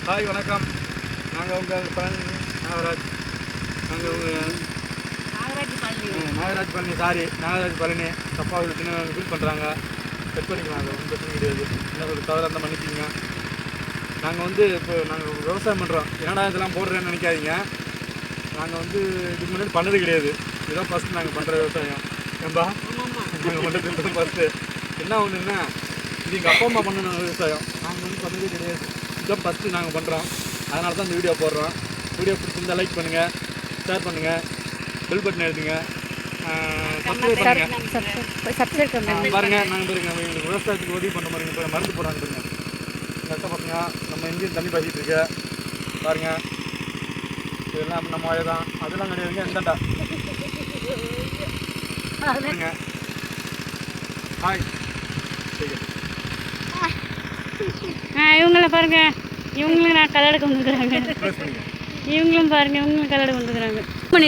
Hi வணக்கம். நாங்கள் உங்கள் பழனி நாகராஜ். நாங்கள் உங்கள் நாகராஜ் பழனி நாகராஜ் பழனி தப்பாக சின்ன ஃபீல் பண்ணுறாங்க. செட் பண்ணிக்கலாம், அது ஒன்றும் பிரச்சனை கிடையாது. என்ன ஒரு தவறாக இருந்தால் மன்னிச்சிங்க. நாங்கள் இப்போ நாங்கள் விவசாயம் பண்ணுறோம். என்னடா இதெல்லாம் போடுறேன்னு நினைக்காதீங்க. நாங்கள் இதுக்கு முன்னாடி பண்ணது கிடையாது. இதுதான் ஃபஸ்ட்டு நாங்கள் பண்ணுற விவசாயம். ஏன்பா நாங்கள் பண்ணுறது ஃபஸ்ட்டு. என்ன ஒன்றுன்னா, இது எங்கள் அப்பா அம்மா பண்ண விவசாயம். நாங்கள் பண்ணதே கிடையாது. இதுதான் ஃபஸ்ட்டு நாங்கள் பண்ணுறோம். அதனால தான் இந்த வீடியோ போடுறோம். வீடியோ பிடிச்சிருந்தால் லைக் பண்ணுங்கள், ஷேர் பண்ணுங்கள், பெல் பட்டன் எழுதுங்க, சப்ஸ்கிரைப் பண்ணுங்கள். பாருங்கள், நாங்கள் எங்களுக்கு விவசாயத்துக்கு உதவி பண்ணுற மாதிரி இப்போ மருந்து போடுறாங்க பாருங்க. எங்கள் பசங்க நம்ம இந்தியன் தண்ணி பாய்ச்சிட்டு இருக்கு பாருங்கள். இதெல்லாம் நம்ம மழை தான், அதெல்லாம் கிடையாதுங்க. எந்தாண்டா ஹாய். இவங்கள பாருங்க, இவங்களும் நான் கல்லடை கொண்டுக்கிறாங்க. இவங்களும் பாருங்க, இவங்களும் கல்லடை கொண்டுக்கிறாங்க. பண்ணிருக்கேன்.